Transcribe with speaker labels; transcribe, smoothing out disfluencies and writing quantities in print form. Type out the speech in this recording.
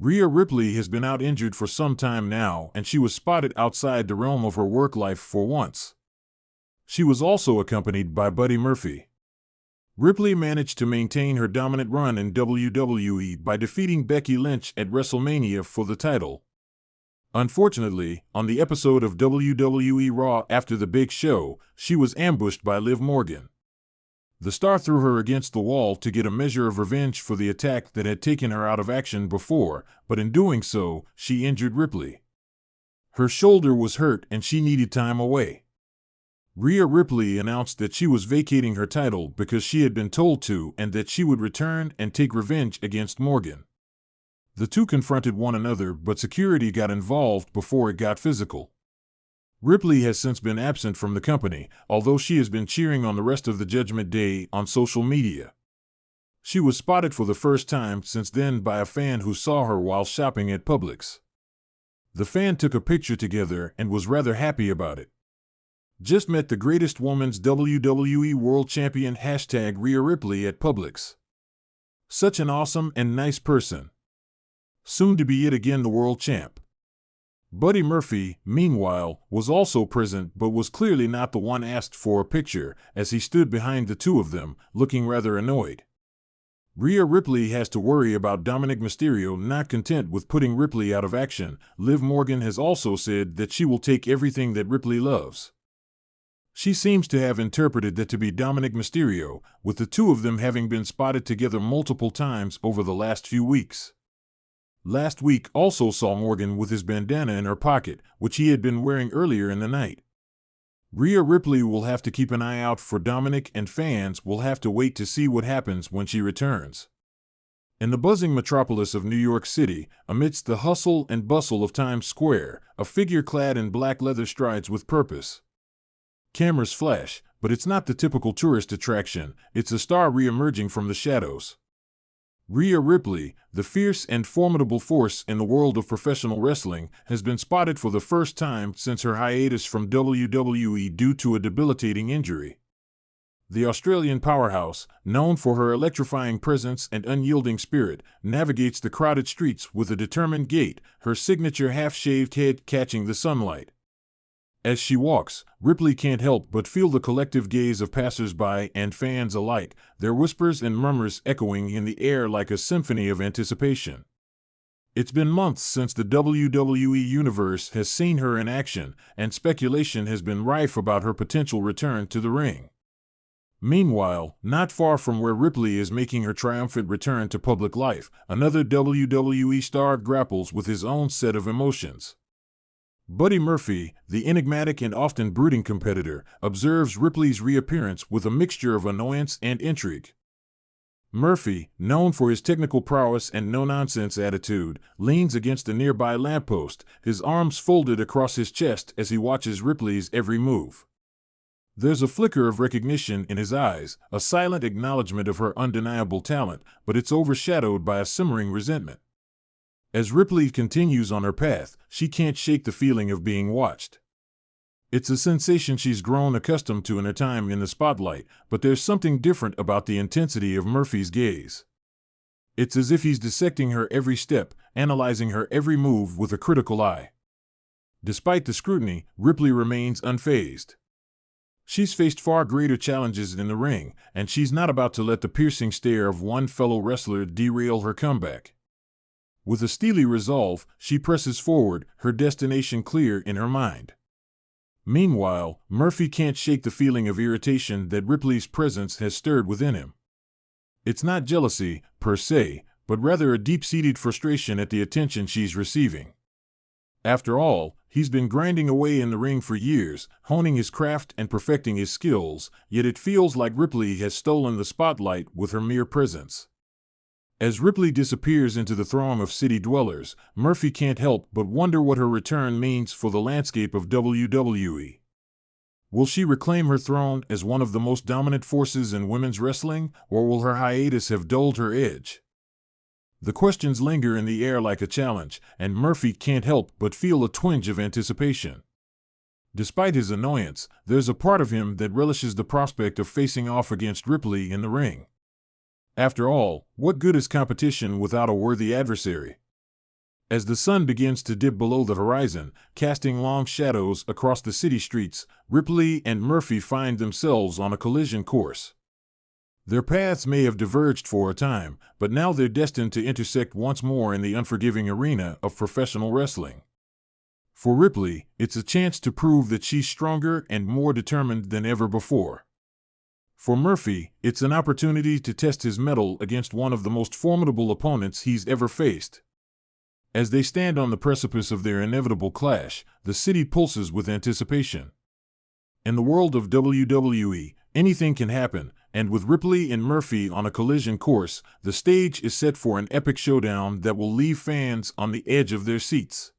Speaker 1: Rhea Ripley has been out injured for some time now, and she was spotted outside the realm of her work life for once. She was also accompanied by Buddy Murphy. Ripley managed to maintain her dominant run in WWE by defeating Becky Lynch at WrestleMania for the title. Unfortunately, on the episode of WWE Raw after the big show, she was ambushed by Liv Morgan. The star threw her against the wall to get a measure of revenge for the attack that had taken her out of action before, but in doing so, she injured Ripley. Her shoulder was hurt and she needed time away. Rhea Ripley announced that she was vacating her title because she had been told to and that she would return and take revenge against Morgan. The two confronted one another, but security got involved before it got physical. Ripley has since been absent from the company, although she has been cheering on the rest of the Judgment Day on social media. She was spotted for the first time since then by a fan who saw her while shopping at Publix. The fan took a picture together and was rather happy about it. Just met the greatest woman's WWE World Champion #Rhea Ripley at Publix. Such an awesome and nice person. Soon to be yet again the world champ. Buddy Murphy, meanwhile, was also present but was clearly not the one asked for a picture, as he stood behind the two of them, looking rather annoyed. Rhea Ripley has to worry about Dominic Mysterio. Not content with putting Ripley out of action, Liv Morgan has also said that she will take everything that Ripley loves. She seems to have interpreted that to be Dominic Mysterio, with the two of them having been spotted together multiple times over the last few weeks. Last week also saw Morgan with his bandana in her pocket, which he had been wearing earlier in the night. Rhea Ripley will have to keep an eye out for Dominic, and fans will have to wait to see what happens when she returns. In the buzzing metropolis of New York City, amidst the hustle and bustle of Times Square, a figure clad in black leather strides with purpose. Cameras flash, but it's not the typical tourist attraction, it's a star re-emerging from the shadows. Rhea Ripley, the fierce and formidable force in the world of professional wrestling, has been spotted for the first time since her hiatus from WWE due to a debilitating injury. The Australian powerhouse, known for her electrifying presence and unyielding spirit, navigates the crowded streets with a determined gait, her signature half-shaved head catching the sunlight. As she walks, Ripley can't help but feel the collective gaze of passers-by and fans alike, their whispers and murmurs echoing in the air like a symphony of anticipation. It's been months since the WWE Universe has seen her in action, and speculation has been rife about her potential return to the ring. Meanwhile, not far from where Ripley is making her triumphant return to public life, another WWE star grapples with his own set of emotions. Buddy Murphy, the enigmatic and often brooding competitor, observes Ripley's reappearance with a mixture of annoyance and intrigue. Murphy, known for his technical prowess and no-nonsense attitude, leans against a nearby lamppost, his arms folded across his chest as he watches Ripley's every move. There's a flicker of recognition in his eyes, a silent acknowledgement of her undeniable talent, but it's overshadowed by a simmering resentment. As Ripley continues on her path, she can't shake the feeling of being watched. It's a sensation she's grown accustomed to in her time in the spotlight, but there's something different about the intensity of Murphy's gaze. It's as if he's dissecting her every step, analyzing her every move with a critical eye. Despite the scrutiny, Ripley remains unfazed. She's faced far greater challenges in the ring, and she's not about to let the piercing stare of one fellow wrestler derail her comeback. With a steely resolve, she presses forward, her destination clear in her mind. Meanwhile, Murphy can't shake the feeling of irritation that Ripley's presence has stirred within him. It's not jealousy, per se, but rather a deep-seated frustration at the attention she's receiving. After all, he's been grinding away in the ring for years, honing his craft and perfecting his skills, yet it feels like Ripley has stolen the spotlight with her mere presence. As Ripley disappears into the throng of city dwellers, Murphy can't help but wonder what her return means for the landscape of WWE. Will she reclaim her throne as one of the most dominant forces in women's wrestling, or will her hiatus have dulled her edge? The questions linger in the air like a challenge, and Murphy can't help but feel a twinge of anticipation. Despite his annoyance, there's a part of him that relishes the prospect of facing off against Ripley in the ring. After all, what good is competition without a worthy adversary? As the sun begins to dip below the horizon, casting long shadows across the city streets, Ripley and Murphy find themselves on a collision course. Their paths may have diverged for a time, but now they're destined to intersect once more in the unforgiving arena of professional wrestling. For Ripley, it's a chance to prove that she's stronger and more determined than ever before. For Murphy, it's an opportunity to test his mettle against one of the most formidable opponents he's ever faced. As they stand on the precipice of their inevitable clash, the city pulses with anticipation. In the world of WWE, anything can happen, and with Ripley and Murphy on a collision course, the stage is set for an epic showdown that will leave fans on the edge of their seats.